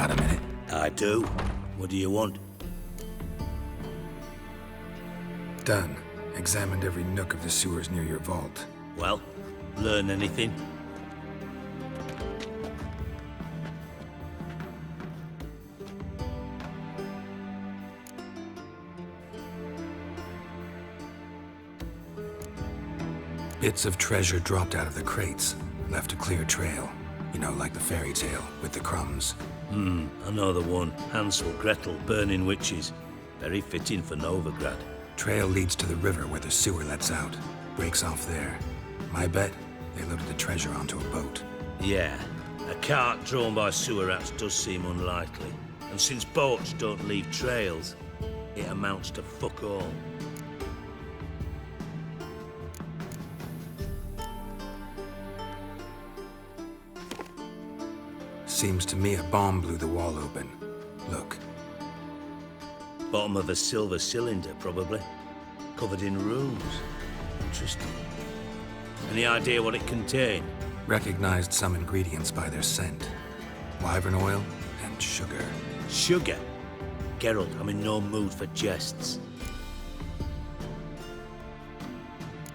Got a minute? I do. What do you want? Done. Examined every nook of the sewers near your vault. Well, learn anything? Bits of treasure dropped out of the crates. Left a clear trail. You know, like the fairy tale, with the crumbs. I know the one. Hansel, Gretel, burning witches. Very fitting for Novigrad. Trail leads to the river where the sewer lets out. Breaks off there. My bet, they loaded the treasure onto a boat. Yeah, a cart drawn by sewer rats does seem unlikely. And since boats don't leave trails, it amounts to fuck all. Seems to me a bomb blew the wall open. Look. Bottom of a silver cylinder, probably. Covered in runes. Interesting. Any idea what it contained? Recognized some ingredients by their scent. Wyvern oil and sugar. Sugar? Geralt, I'm in no mood for jests.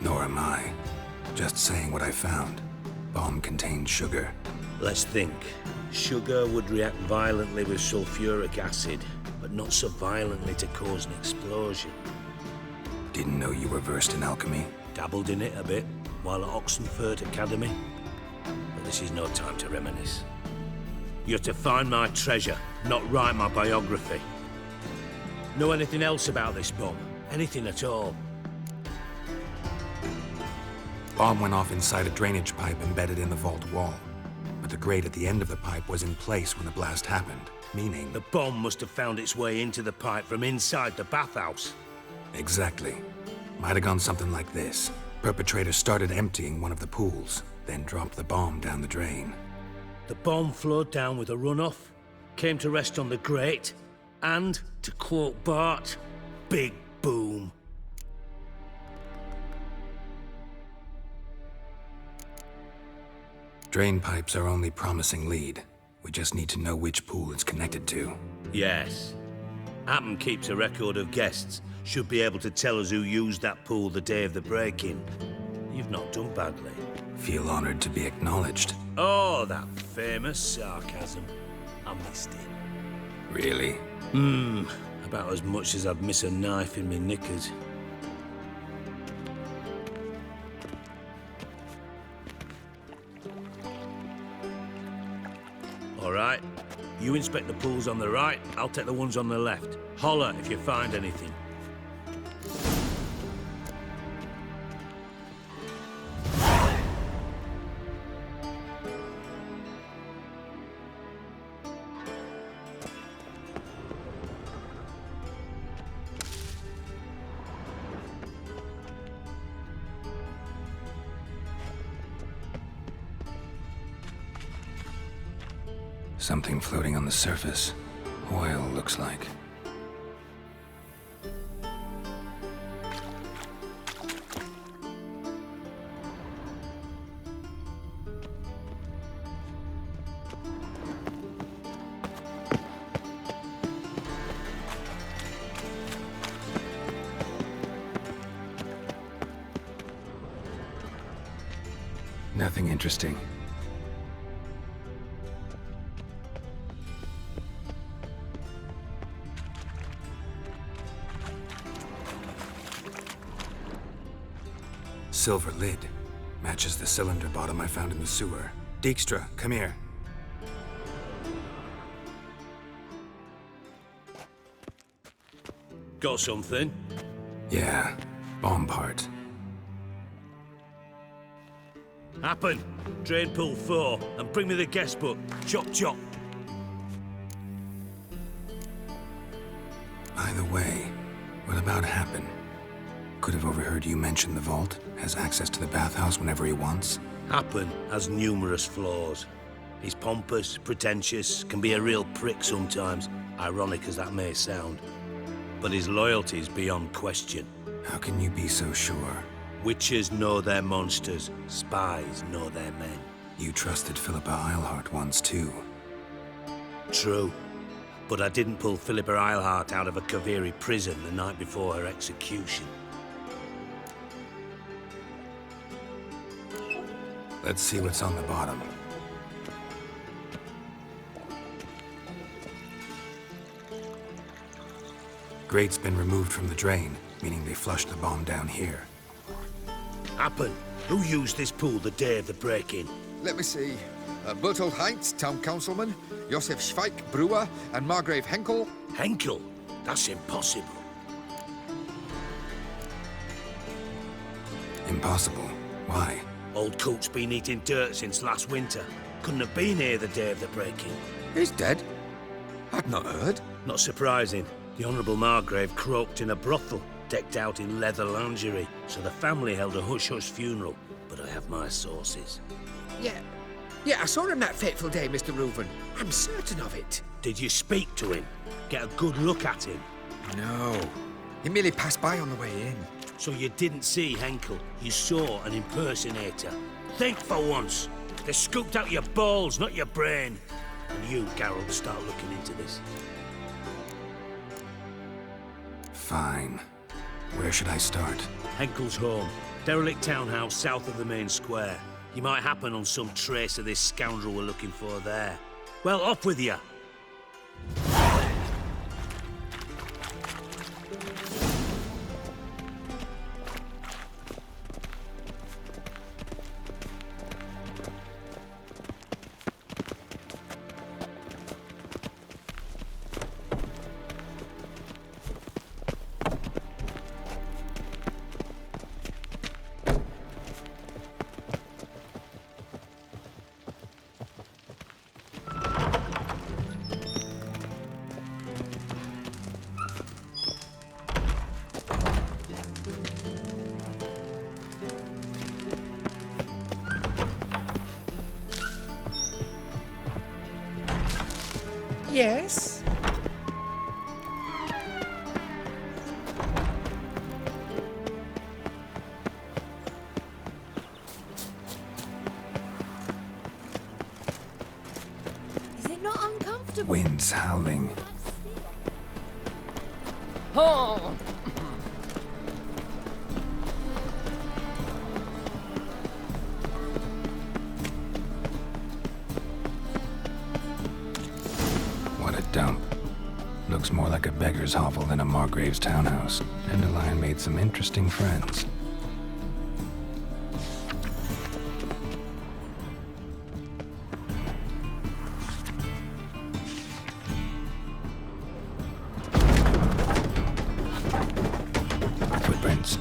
Nor am I. Just saying what I found. Bomb contained sugar. Let's think. Sugar would react violently with sulfuric acid, but not so violently to cause an explosion. Didn't know you were versed in alchemy. Dabbled in it a bit while at Oxenford Academy. But this is no time to reminisce. You're to find my treasure, not write my biography. Know anything else about this bomb? Anything at all? Bomb went off inside a drainage pipe embedded in the vault wall. But the grate at the end of the pipe was in place when the blast happened, meaning... The bomb must have found its way into the pipe from inside the bathhouse. Exactly. Might have gone something like this. Perpetrator started emptying one of the pools, then dropped the bomb down the drain. The bomb flowed down with a runoff, came to rest on the grate, and, to quote Bart, big boom. Drain pipes are only promising lead. We just need to know which pool it's connected to. Yes. Hammond keeps a record of guests. Should be able to tell us who used that pool the day of the break-in. You've not done badly. Feel honored to be acknowledged. Oh, that famous sarcasm. I missed it. Really? About as much as I'd miss a knife in me knickers. All right. You inspect the pools on the right, I'll take the ones on the left. Holler if you find anything. Something floating on the surface. Oil, looks like. Nothing interesting. Silver lid. Matches the cylinder bottom I found in the sewer. Dijkstra, come here. Got something? Yeah, bomb part. Happen. Drain pool 4, and bring me the guest book. Chop chop. By the way, what about Happen? Could have overheard you mention the vault. Has access to the bathhouse whenever he wants. Happen has numerous flaws. He's pompous, pretentious, can be a real prick sometimes, ironic as that may sound. But his loyalty is beyond question. How can you be so sure? Witches know their monsters, spies know their men. You trusted Philippa Eilhart once too. True. But I didn't pull Philippa Eilhart out of a Kaviri prison the night before her execution. Let's see what's on the bottom. Grate's been removed from the drain, meaning they flushed the bomb down here. Happen. Who used this pool the day of the break-in? Let me see. Bertold Heinz, town councilman, Josef Schweik, brewer, and Margrave Henkel. Henkel? That's impossible. Impossible. Why? Old Coot's been eating dirt since last winter. Couldn't have been here the day of the break-in. He's dead? I'd not heard. Not surprising. The Honourable Margrave croaked in a brothel, decked out in leather lingerie, so the family held a hush-hush funeral. But I have my sources. Yeah, I saw him that fateful day, Mr. Reuven. I'm certain of it. Did you speak to him? Get a good look at him? No. He merely passed by on the way in. So you didn't see Henkel, you saw an impersonator. Think for once. They scooped out your balls, not your brain. And you, Geralt, start looking into this. Fine. Where should I start? Henkel's home. Derelict townhouse south of the main square. You might happen on some trace of this scoundrel we're looking for there. Well, off with you. Yes? Is it not uncomfortable? Wind's howling. Oh! What a dump. Looks more like a beggar's hovel than a Margrave's townhouse. Dandelion made some interesting friends. Footprints.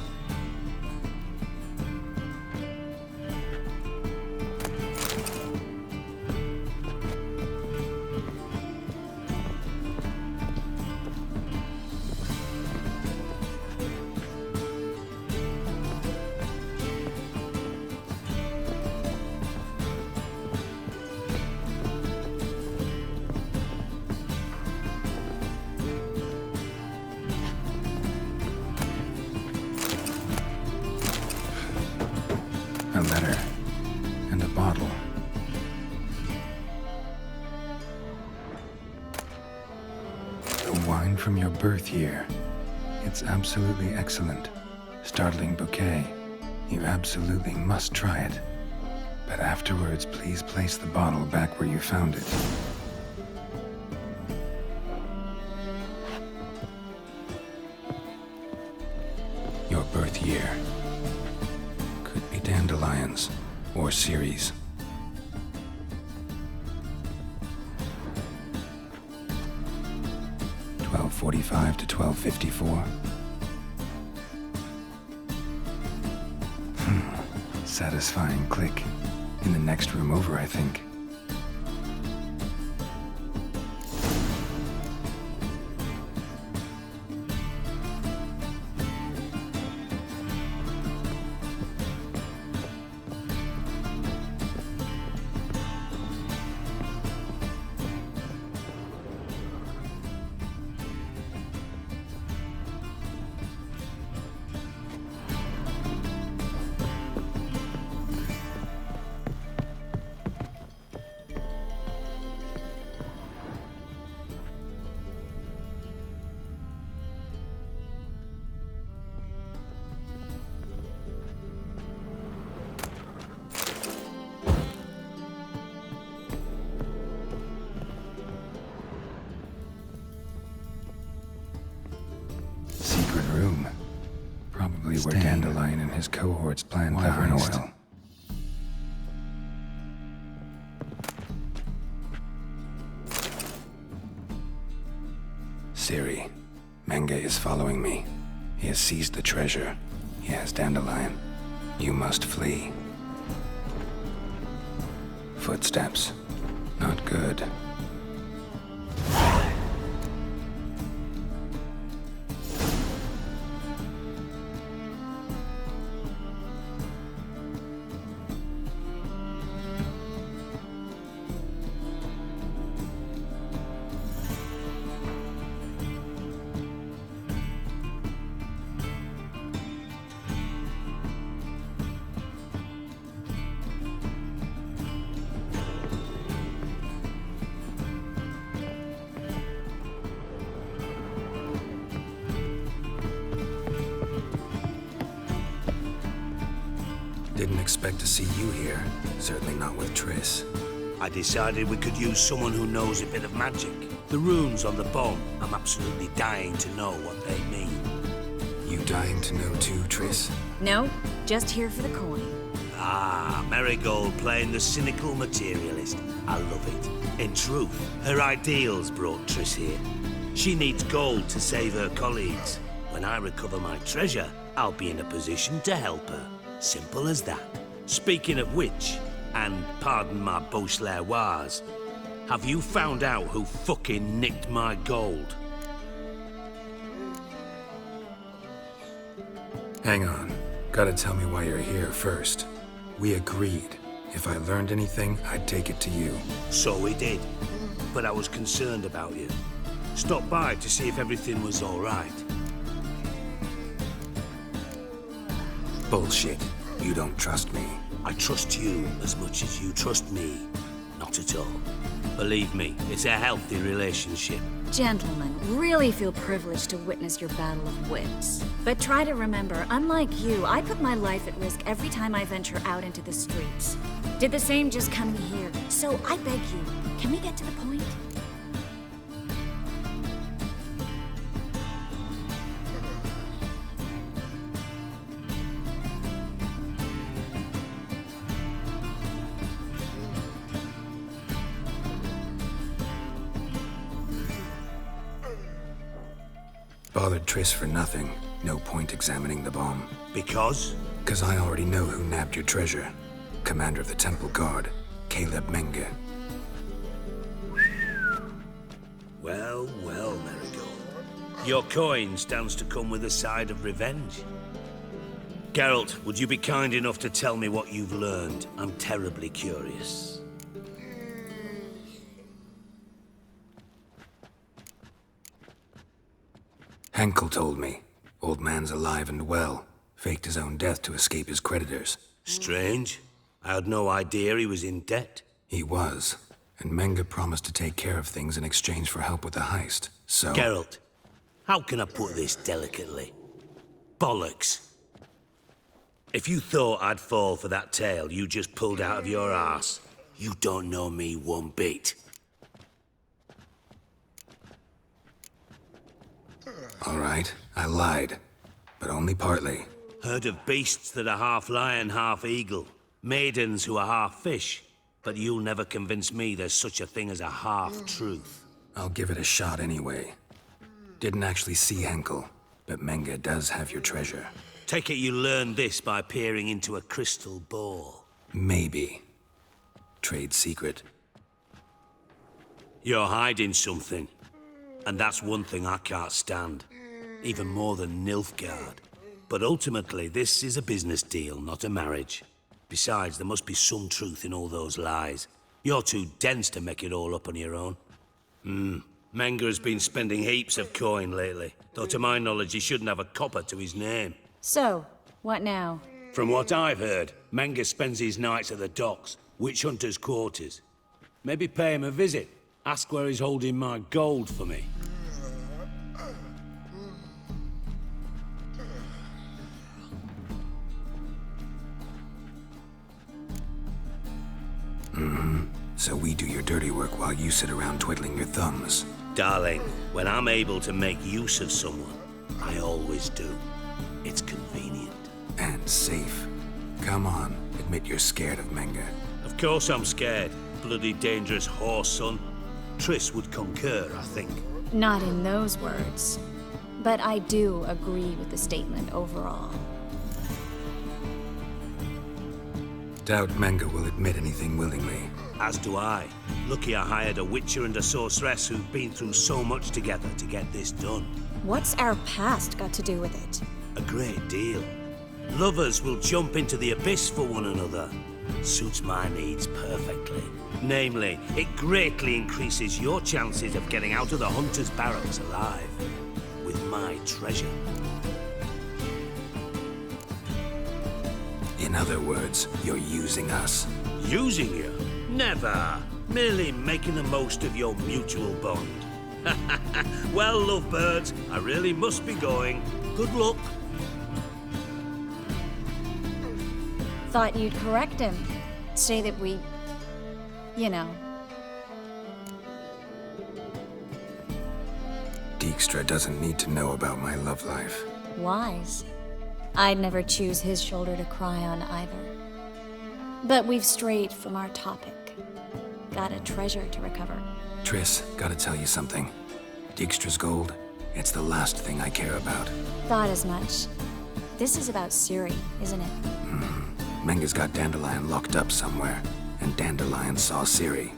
A letter. And a bottle. The wine from your birth year. It's absolutely excellent. Startling bouquet. You absolutely must try it. But afterwards, please place the bottle back where you found it. Your birth year. Could be dandelions or Ceres. (1245 to 1254). Satisfying click. In the next room over, I think. where Dandelion and his cohorts plant Wyvern oil. Ciri, Menge is following me. He has seized the treasure. He has Dandelion. You must flee. Footsteps. Not good. Didn't expect to see you here. Certainly not with Triss. I decided we could use someone who knows a bit of magic. The runes on the bomb, I'm absolutely dying to know what they mean. You dying to know too, Triss? No, just here for the coin. Ah, Marigold playing the cynical materialist. I love it. In truth, her ideals brought Triss here. She needs gold to save her colleagues. When I recover my treasure, I'll be in a position to help her. Simple as that. Speaking of which, and pardon my Beauclervoise, have you found out who fucking nicked my gold? Hang on. Gotta tell me why you're here first. We agreed. If I learned anything, I'd take it to you. So we did. But I was concerned about you. Stopped by to see if everything was all right. Bullshit. You don't trust me. I trust you as much as you trust me. Not at all. Believe me, it's a healthy relationship. Gentlemen, really feel privileged to witness your battle of wits. But try to remember, unlike you, I put my life at risk every time I venture out into the streets. Did the same just coming here. So I beg you, can we get to the point? Bothered Triss for nothing. No point examining the bomb. Because? 'Cause I already know who nabbed your treasure. Commander of the Temple Guard, Caleb Menge. Well, well, Marigold. Your coin stands to come with a side of revenge. Geralt, would you be kind enough to tell me what you've learned? I'm terribly curious. Henkel told me. Old man's alive and well. Faked his own death to escape his creditors. Strange. I had no idea he was in debt. He was. And Menge promised to take care of things in exchange for help with the heist. So... Geralt, how can I put this delicately? Bollocks. If you thought I'd fall for that tale you just pulled out of your arse, you don't know me one bit. All right, I lied. But only partly. Heard of beasts that are half lion, half eagle. Maidens who are half fish. But you'll never convince me there's such a thing as a half-truth. I'll give it a shot anyway. Didn't actually see Henkel, but Menge does have your treasure. Take it you learned this by peering into a crystal ball. Maybe. Trade secret. You're hiding something. And that's one thing I can't stand. Even more than Nilfgaard. But ultimately, this is a business deal, not a marriage. Besides, there must be some truth in all those lies. You're too dense to make it all up on your own. Menge has been spending heaps of coin lately. Though to my knowledge, he shouldn't have a copper to his name. So, what now? From what I've heard, Menge spends his nights at the docks, witch hunters' quarters. Maybe pay him a visit. Ask where he's holding my gold for me. So we do your dirty work while you sit around twiddling your thumbs. Darling, when I'm able to make use of someone, I always do. It's convenient. And safe. Come on, admit you're scared of Menge. Of course I'm scared. Bloody dangerous horse, son. Triss would concur, I think. Not in those words. But I do agree with the statement overall. Doubt Menge will admit anything willingly. As do I. Lucky I hired a witcher and a sorceress who've been through so much together to get this done. What's our past got to do with it? A great deal. Lovers will jump into the abyss for one another. Suits my needs perfectly. Namely, it greatly increases your chances of getting out of the Hunter's Barracks alive. With my treasure. In other words, you're using us. Using you? Never. Merely making the most of your mutual bond. Well, lovebirds, I really must be going. Good luck. Thought you'd correct him. Say that we... you know. Dijkstra doesn't need to know about my love life. Wise. I'd never choose his shoulder to cry on either. But we've strayed from our topic. Got a treasure to recover. Triss, gotta tell you something. Dijkstra's gold, it's the last thing I care about. Thought as much. This is about Ciri, isn't it? Menge's got Dandelion locked up somewhere, and Dandelion saw Ciri.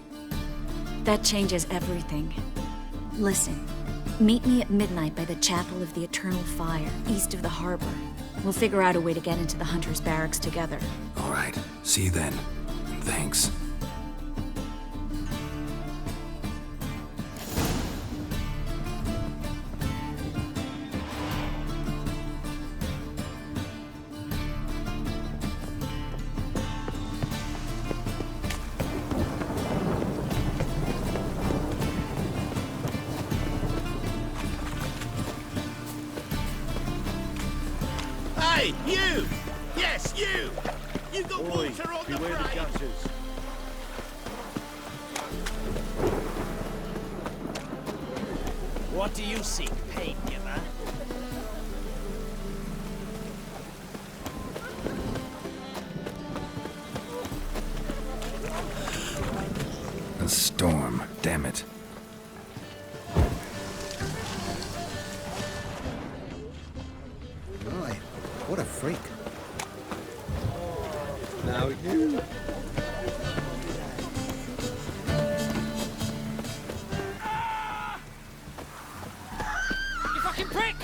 That changes everything. Listen, meet me at midnight by the Chapel of the Eternal Fire, east of the harbor. We'll figure out a way to get into the Hunter's Barracks together. All right, see you then. And thanks. Hey, you! Yes, you! You got water on the brain! What do you seek, pain giver? A storm, damn it. My, what a freak. Now you... You fucking prick!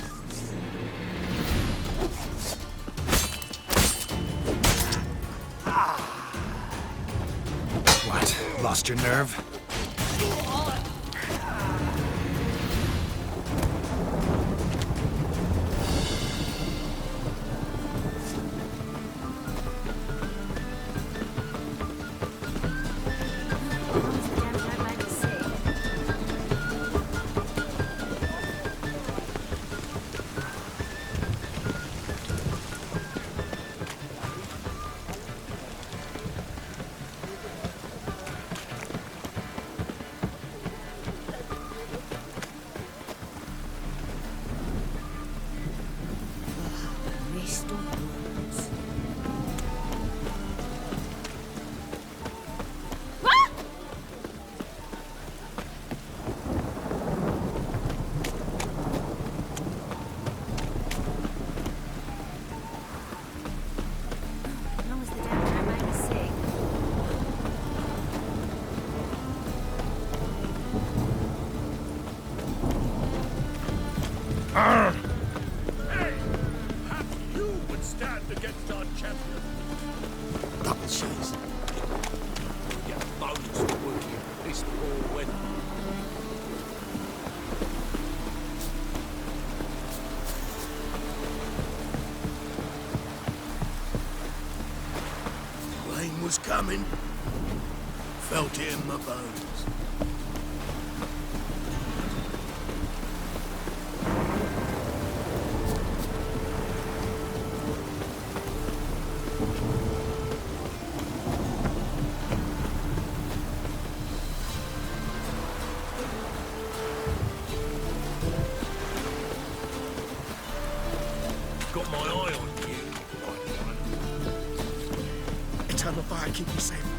What? Lost your nerve? You would stand against our champion. Double cheese. Your bones working this poor weather. Rain was coming. Felt it in my bones. Got my eye on you, right one. Eternal fire, keep me safe.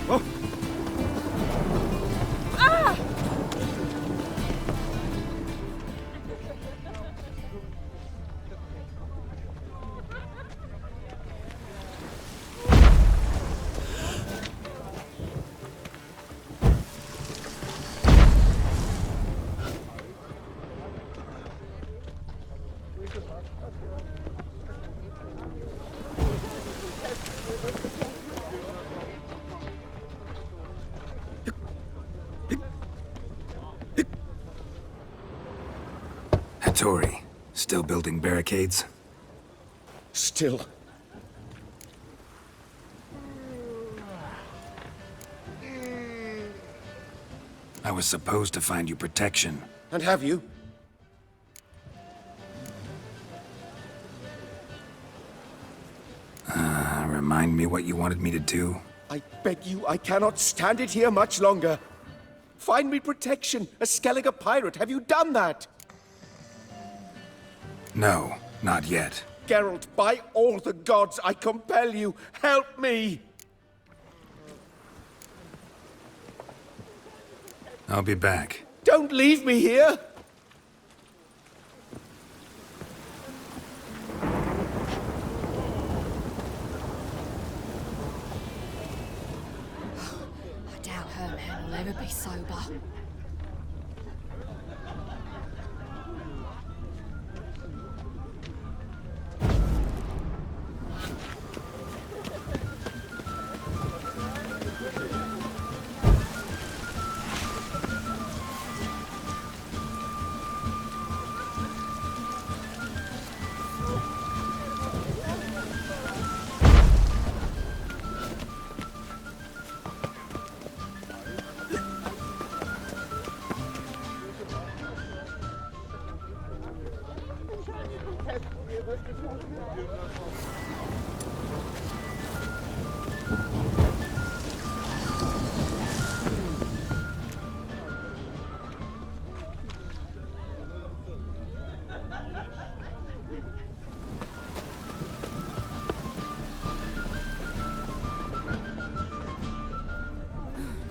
Oh! Hattori, still building barricades? Still. I was supposed to find you protection. And have you? Remind me what you wanted me to do? I beg you, I cannot stand it here much longer. Find me protection, a Skellige pirate. Have you done that? No, not yet. Geralt, by all the gods, I compel you, help me! I'll be back. Don't leave me here! I doubt Herman will ever be sober.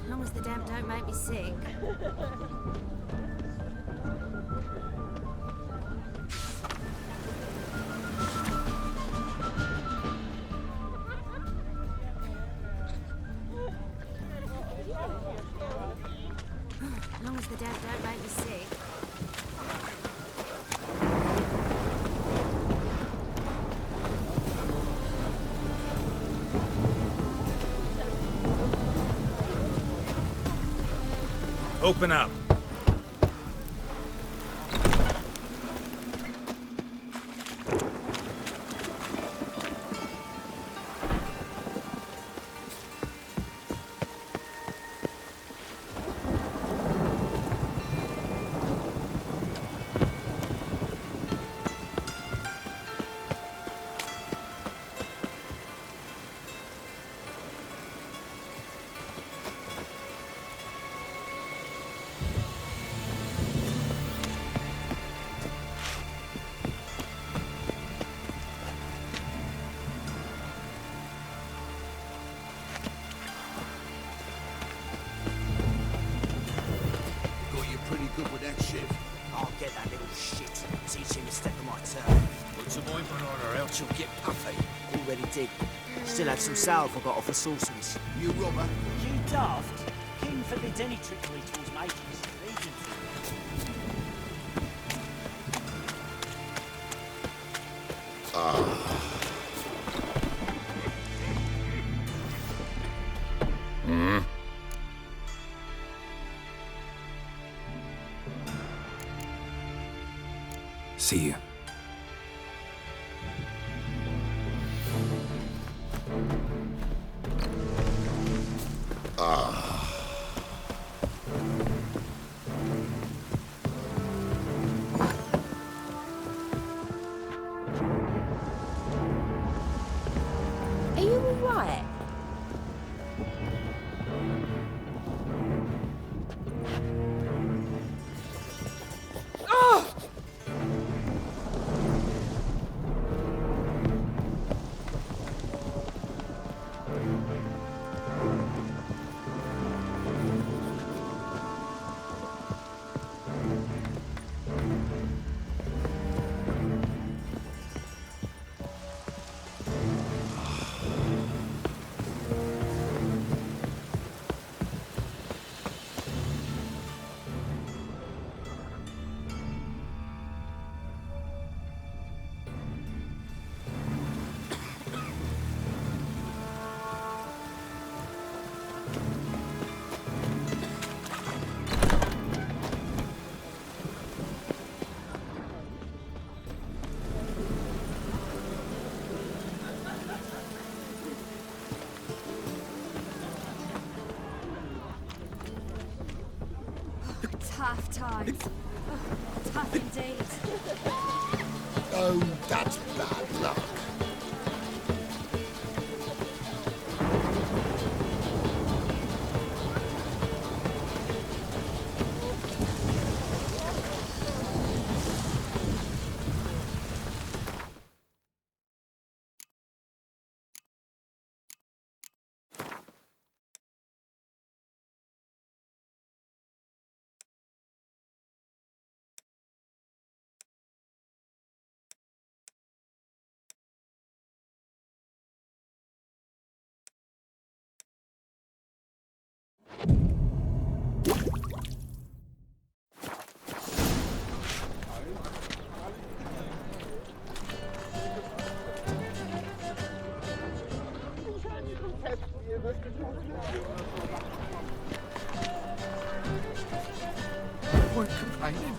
As long as the damp don't make me sick. As long as the damp don't make me sick. Open up. Got you pretty good with that shit. I'll get that little shit. Teach him to step on my turn. Put some ointment on her, else she'll get puffy. Already did. Still had some salve I got off the sorceress. You robber. You daft. King forbids any trickery towards mages. Legion. See you. Are you alright? Ah! tough times. Oh, tough indeed. Oh, that's bad luck. We're complaining.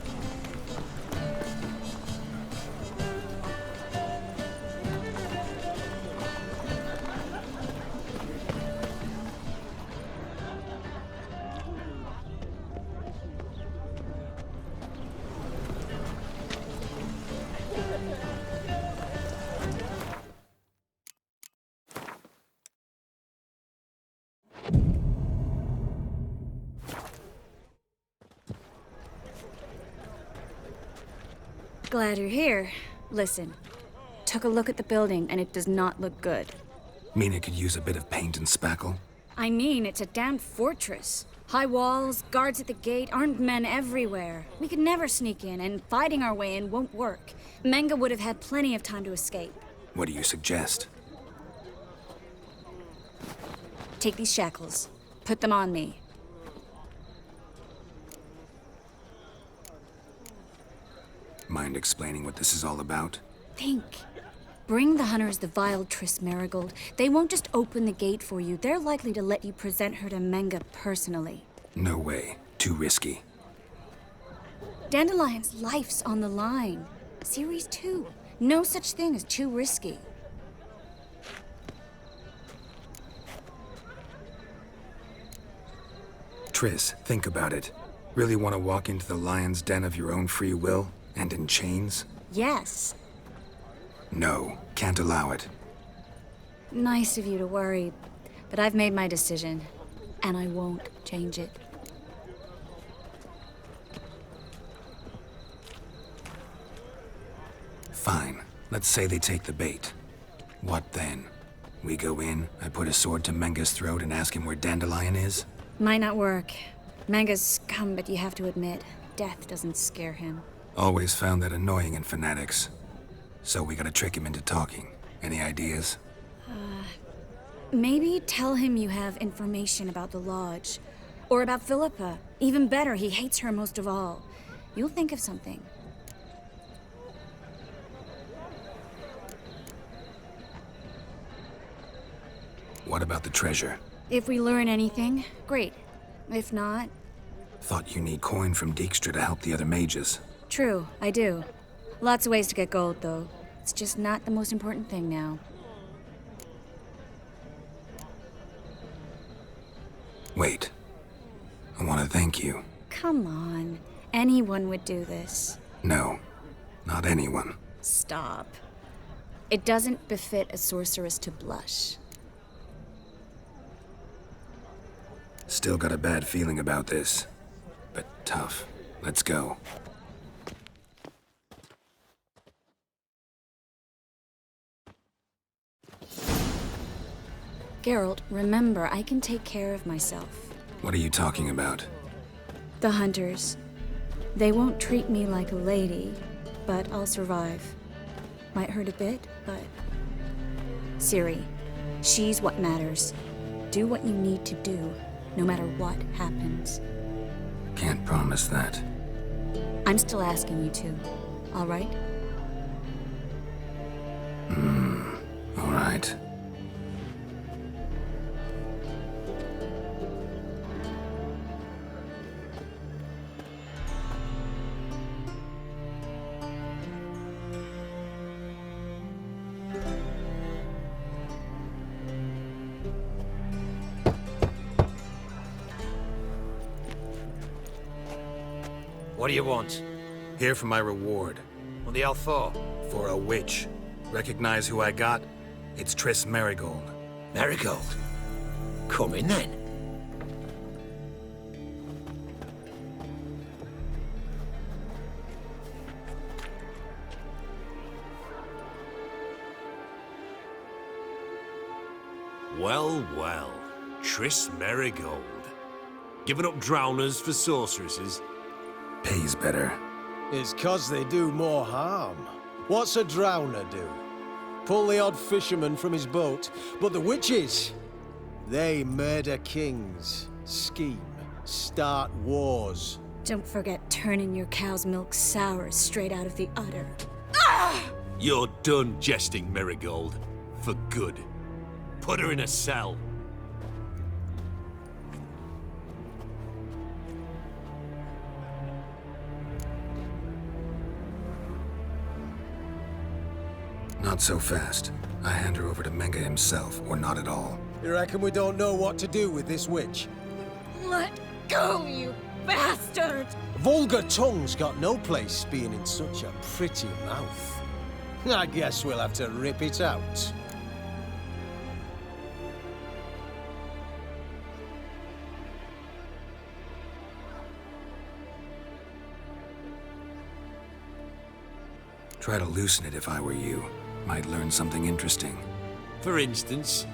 Glad you're here. Listen, took a look at the building and it does not look good. Mean it could use a bit of paint and spackle? I mean, it's a damn fortress. High walls, guards at the gate, armed men everywhere. We could never sneak in, and fighting our way in won't work. Menga would have had plenty of time to escape. What do you suggest? Take these shackles. Put them on me. Mind explaining what this is all about? Think. Bring the hunters the vile Triss Marigold. They won't just open the gate for you. They're likely to let you present her to Menga personally. No way. Too risky. Dandelion's life's on the line. Series 2. No such thing as too risky. Triss, think about it. Really want to walk into the lion's den of your own free will? And in chains? Yes. No, can't allow it. Nice of you to worry, but I've made my decision, and I won't change it. Fine. Let's say they take the bait. What then? We go in, I put a sword to Menga's throat and ask him where Dandelion is? Might not work. Menga's scum, but you have to admit, death doesn't scare him. Always found that annoying in fanatics. So we gotta trick him into talking. Any ideas? Maybe tell him you have information about the Lodge. Or about Philippa. Even better, he hates her most of all. You'll think of something. What about the treasure? If we learn anything, great. If not, Thought you need coin from Dijkstra to help the other mages. true, I do. Lots of ways to get gold, though. It's just not the most important thing now. Wait. I want to thank you. Come on. Anyone would do this. No, not anyone. Stop. It doesn't befit a sorceress to blush. Still got a bad feeling about this. But tough. Let's go. Geralt, remember, I can take care of myself. What are you talking about? The hunters. They won't treat me like a lady, but I'll survive. Might hurt a bit, but... Ciri, she's what matters. Do what you need to do, no matter what happens. Can't promise that. I'm still asking you to, all right? All right. What do you want? Here for my reward. What the hell for? For a witch. Recognize who I got? It's Triss Merigold. Marigold? Come in then. Well, well. Triss Merigold. Giving up drowners for sorceresses? Pays better. It's 'cause they do more harm. What's a drowner do? Pull the odd fisherman from his boat. But the witches, they murder kings, scheme, start wars. Don't forget turning your cow's milk sour straight out of the udder. You're done jesting, Merigold. For good. Put her in a cell. Not so fast. I hand her over to Menge himself, or not at all. You reckon we don't know what to do with this witch? Let go, you bastard! Vulgar tongue's got no place being in such a pretty mouth. I guess we'll have to rip it out. Try to loosen it if I were you. Might learn something interesting. For instance,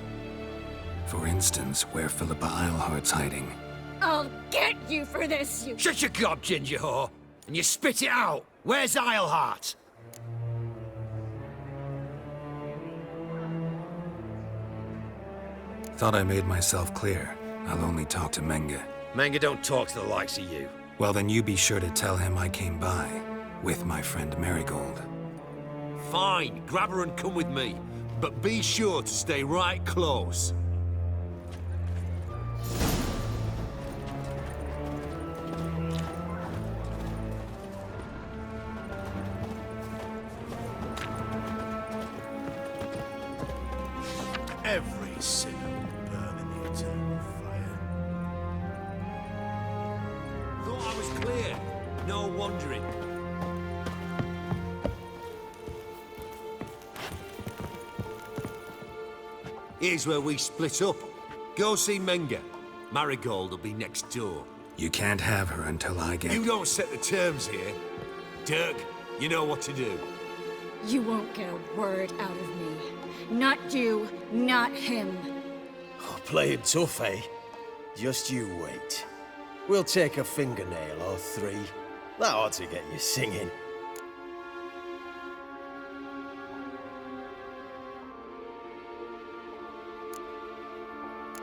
For instance, where Philippa Eilhart's hiding. I'll get you for this, you... Shut your gob, ginger whore, and you spit it out. Where's Eilhart? Thought I made myself clear. I'll only talk to Menge. Menge don't talk to the likes of you. Well, then you be sure to tell him I came by. With my friend Merigold. fine, grab her and come with me. But be sure to stay right close. Every sinner will burn in the eternal fire. Thought I was clear. No wandering. Here's where we split up. Go see Menge. Marigold will be next door. You can't have her until I get... You don't set the terms here. Dirk, you know what to do. You won't get a word out of me. Not you, not him. Oh, playing tough, eh? Just you wait. We'll take a fingernail or three. That ought to get you singing.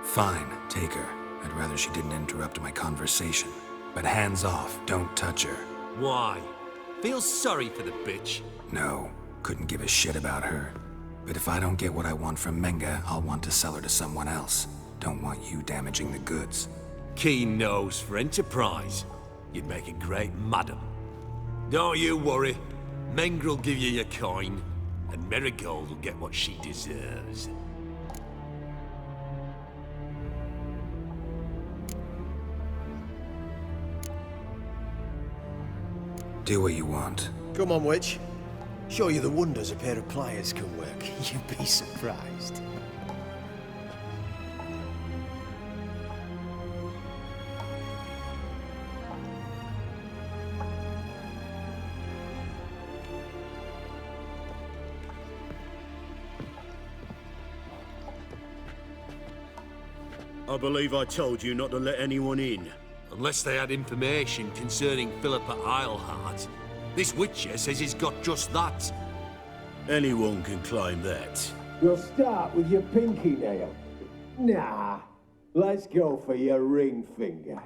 Fine, take her. I'd rather she didn't interrupt my conversation. But hands off, don't touch her. Why? Feel sorry for the bitch? No, couldn't give a shit about her. But if I don't get what I want from Menge, I'll want to sell her to someone else. Don't want you damaging the goods. Keen nose for enterprise. You'd make a great madam. Don't you worry. Menge'll give you your coin, and Marigold will get what she deserves. Do what you want. Come on, witch. Show you the wonders a pair of pliers can work. You'd be surprised. I believe I told you not to let anyone in. Unless they had information concerning Philippa Eilhart. This Witcher says he's got just that. Anyone can claim that. You'll start with your pinky nail. Nah, let's go for your ring finger.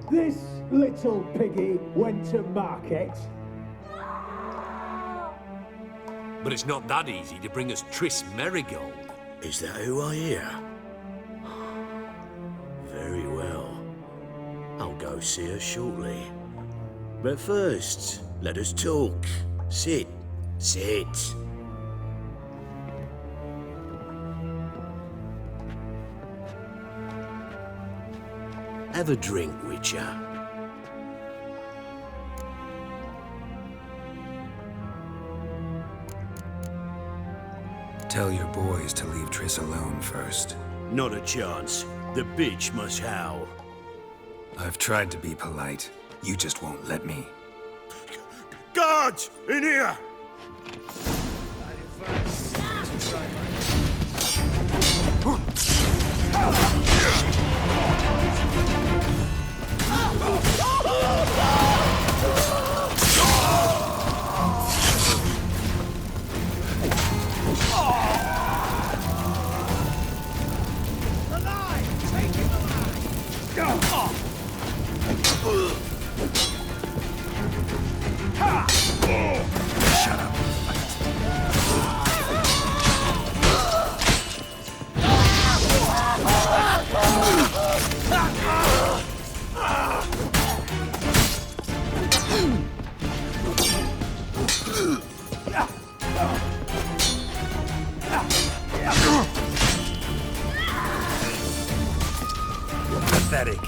This little piggy went to market. But it's not that easy to bring us Triss Merigold. Is that who I hear? Very well. I'll go see her shortly. But first, let us talk. Sit. Sit. Have a drink, Witcher. tell your boys to leave Triss alone first. Not a chance. The bitch must howl. I've tried to be polite. You just won't let me. Guards! In here! Shut up. Pathetic.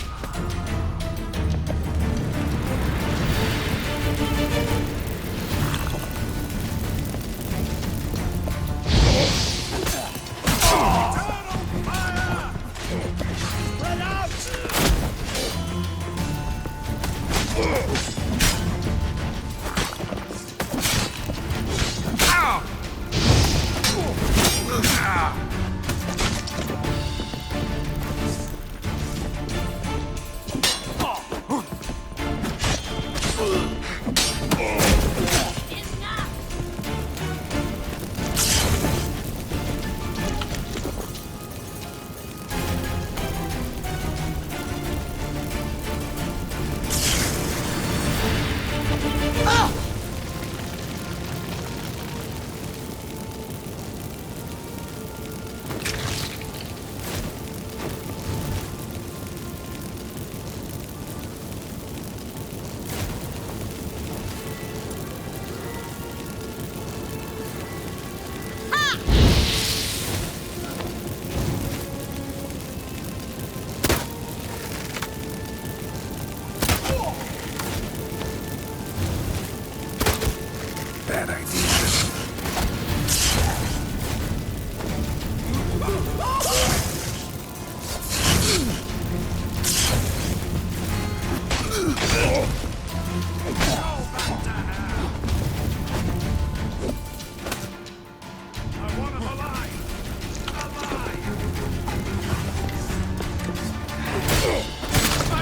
Bad idea.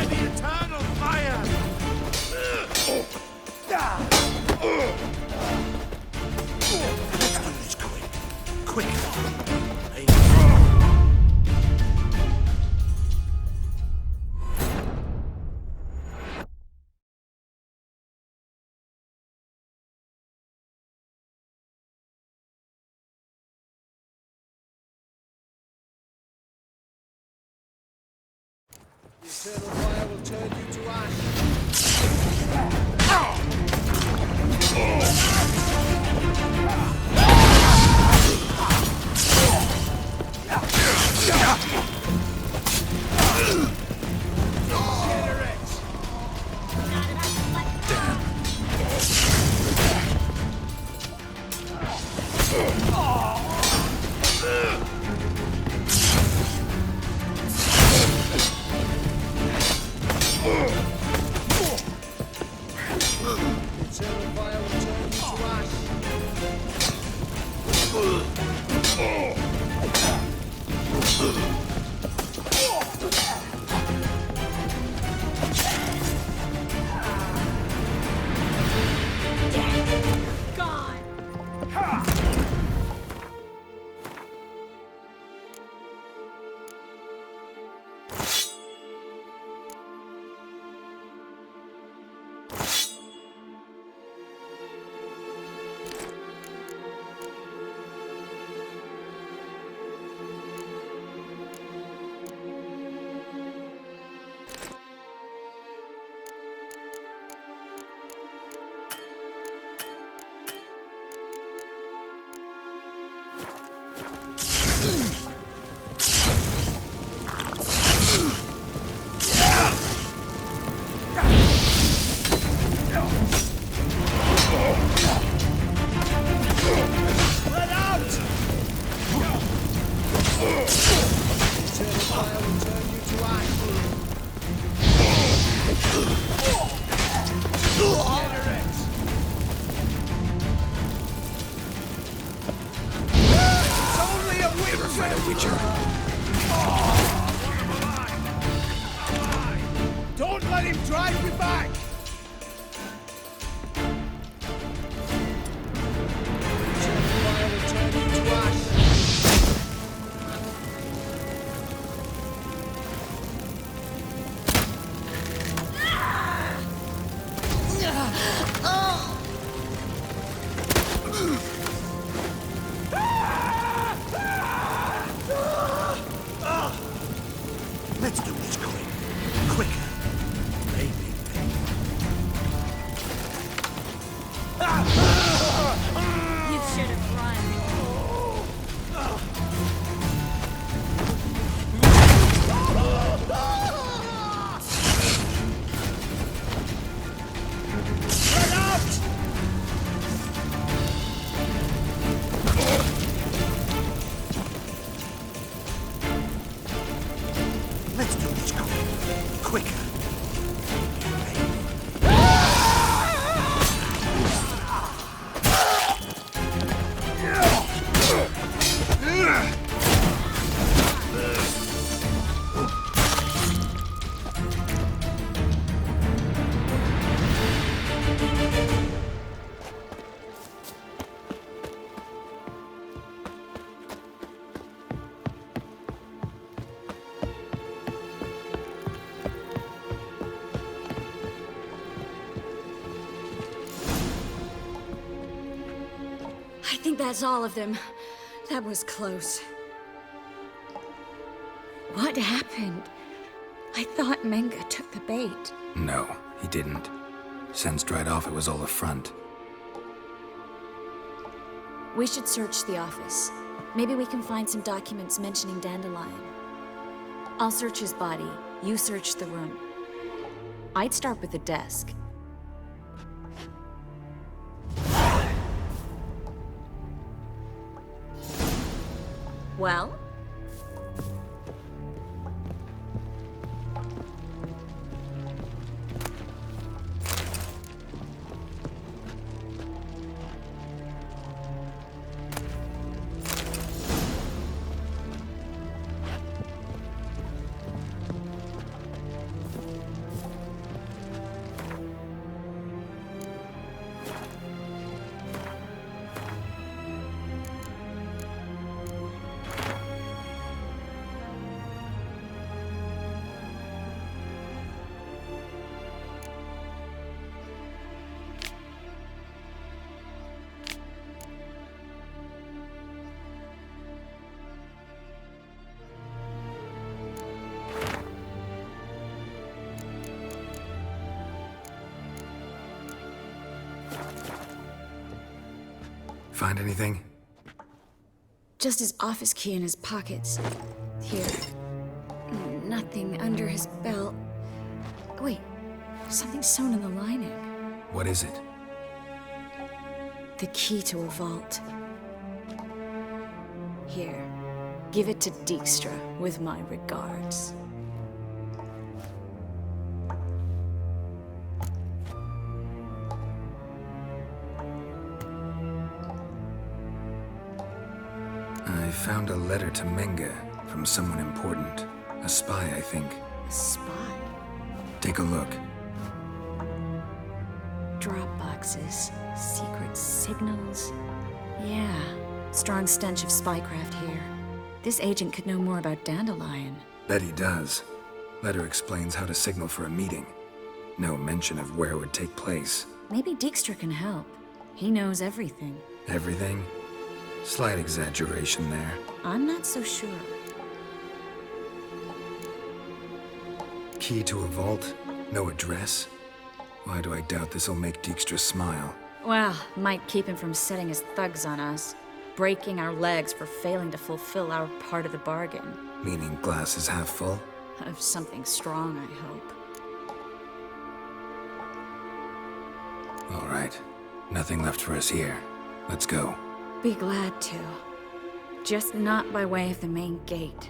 The eternal fire will turn you to ash. let him drive me back! Fire will turn into ash. Let's do this quick. Quicker. Maybe. You should have run. Let's do this quick. Quicker. I think that's all of them. That was close. What happened? I thought Menga took the bait. No, he didn't. Sensed right off it was all a front. We should search the office. Maybe we can find some documents mentioning Dandelion. I'll search his body. You search the room. I'd start with the desk. Well? Find anything? Just his office key in his pockets. Here. Nothing under his belt. Wait, something sewn in the lining. What is it? The key to a vault. Here, give it to Dijkstra with my regards. I found a letter to Menga from someone important. A spy, I think. A spy? Take a look. Drop boxes, secret signals. Yeah, strong stench of spycraft here. This agent could know more about Dandelion. Bet he does. Letter explains how to signal for a meeting. No mention of where it would take place. Maybe Dijkstra can help. He knows everything. Everything? Slight exaggeration there. I'm not so sure. Key to a vault? No address? Why do I doubt this'll make Dijkstra smile? Well, might keep him from setting his thugs on us. Breaking our legs for failing to fulfill our part of the bargain. Meaning glass is half full? Of something strong, I hope. All right. Nothing left for us here. Let's go. Be glad to. Just not by way of the main gate.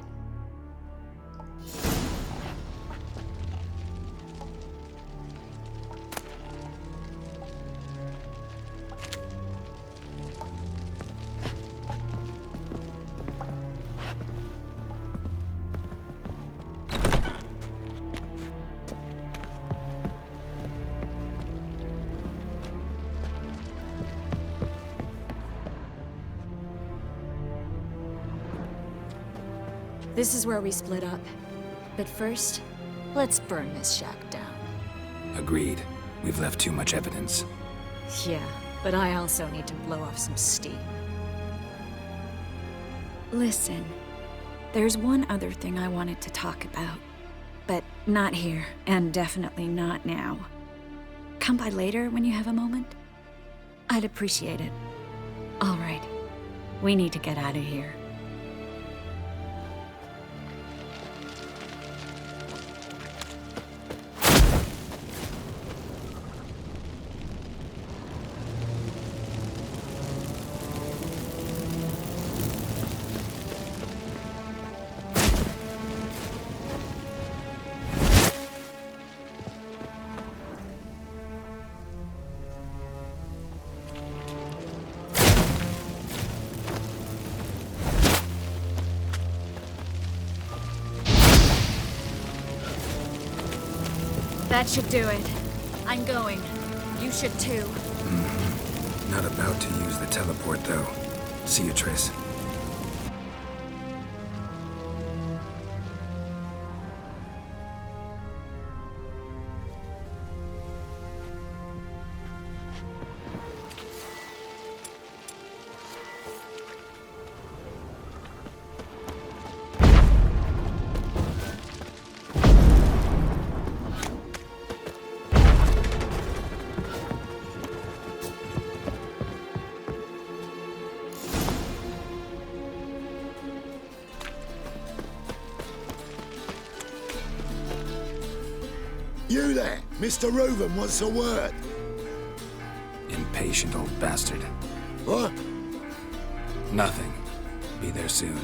This is where we split up. But first, let's burn this shack down. Agreed. We've left too much evidence. Yeah, but I also need to blow off some steam. Listen, there's one other thing I wanted to talk about. But not here, and definitely not now. Come by later when you have a moment? I'd appreciate it. All right. We need to get out of here. That should do it. I'm going. You should too. Not about to use the teleport, though. See you, Triss. You there, Mr. Reuven wants a word. Impatient old bastard. What? Nothing. Be there soon.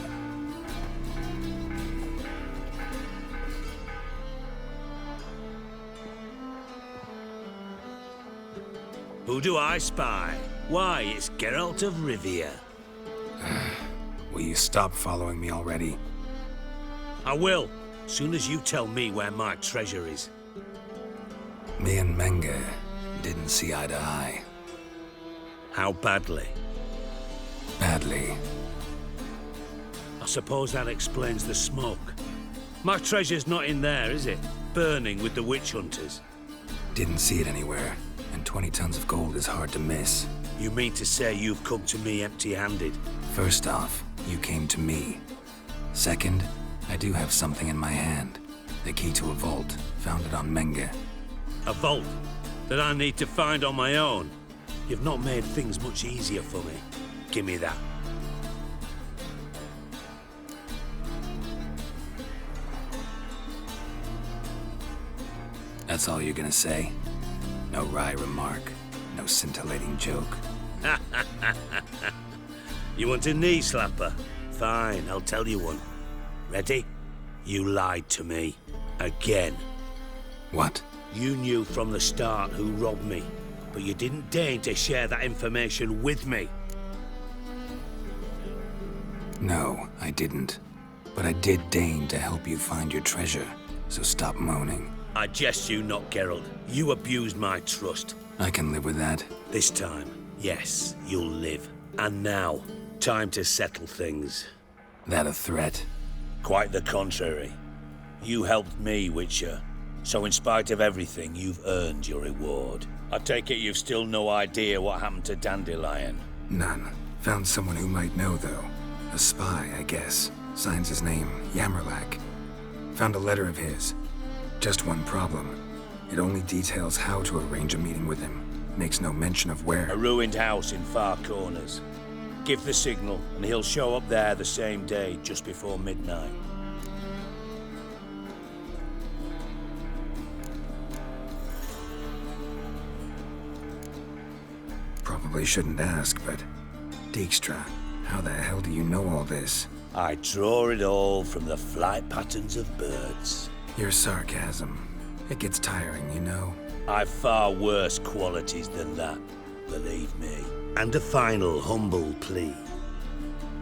Who do I spy? Why, it's Geralt of Rivia. Will you stop following me already? I will, soon as you tell me where my treasure is. Me and Menge didn't see eye to eye. How badly? Badly. I suppose that explains the smoke. My treasure's not in there, is it? Burning with the witch hunters. Didn't see it anywhere, and 20 tons of gold is hard to miss. You mean to say you've come to me empty-handed? First off, you came to me. Second, I do have something in my hand. The key to a vault, founded on Menge. A vault that I need to find on my own? You've not made things much easier for me. Give me that. That's all you're gonna say? No wry remark, no scintillating joke. You want a knee slapper? Fine, I'll tell you one. Ready? You lied to me. Again. What? You knew from the start who robbed me, but you didn't deign to share that information with me. No, I didn't. But I did deign to help you find your treasure, so stop moaning. I jest you not, Geralt. You abused my trust. I can live with that. This time, yes, you'll live. And now, time to settle things. That a threat? Quite the contrary. You helped me, Witcher. So in spite of everything, you've earned your reward. I take it you've still no idea what happened to Dandelion? None. Found someone who might know, though. A spy, I guess. Signs his name, Yamerlak. Found a letter of his. Just one problem. It only details how to arrange a meeting with him. Makes no mention of where. A ruined house in Far Corners. Give the signal, and he'll show up there the same day, just before midnight. Probably shouldn't ask, but... Dijkstra, how the hell do you know all this? I draw it all from the flight patterns of birds. Your sarcasm. It gets tiring, you know. I've far worse qualities than that, believe me. And a final humble plea.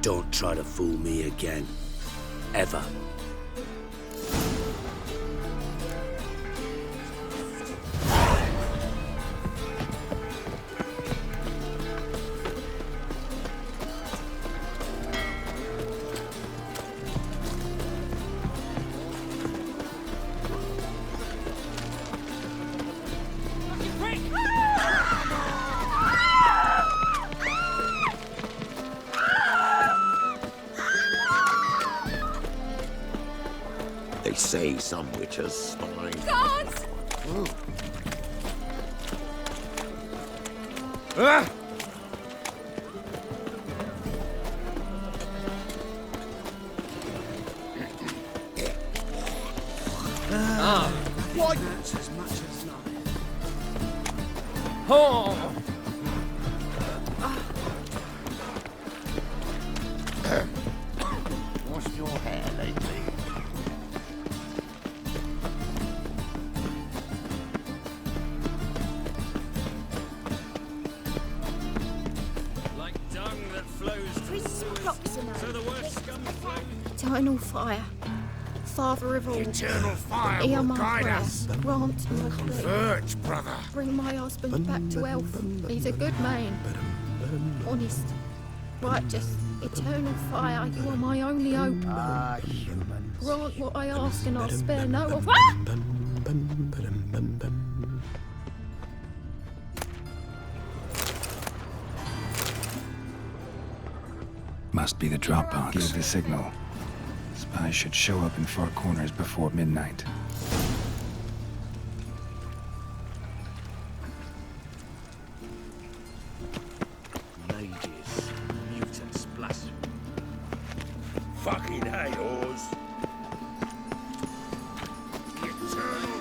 Don't try to fool me again. Ever. say some witches spy. Guards! Ah! What? As much as not. Oh! Washed your hair lately? Like dung that flows so the worst scum flows. Eternal fire. Father of all. Eternal fire Hear will my guide prayer. us. Grant my plea. Converge, brother. Bring my husband back to health. He's a good man. Honest. Righteous. Eternal fire. You are my only hope. Ah, humans. Grant what I ask and I'll spare no of. Must be the Dropbox. Give the signal. Spies should show up in Four Corners before midnight. Mages, mutants, blasphemy. Fucking hay-hors.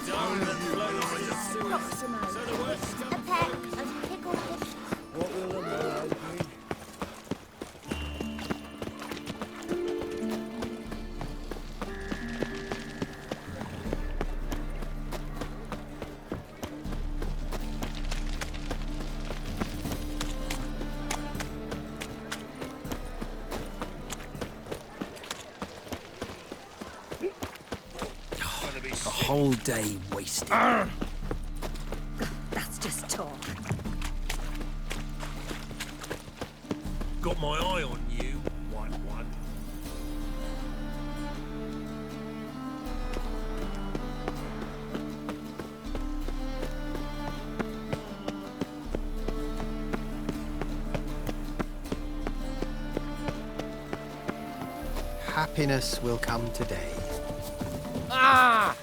Dung that flows is sewers, so the worst scum flows. What will the man be? A whole day wasted. That's just talk. Got my eye on you, white one. Happiness will come today. Ah!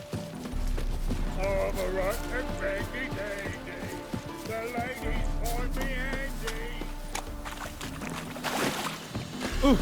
Over right and baggy dandy. The ladies point me handy. Ooh!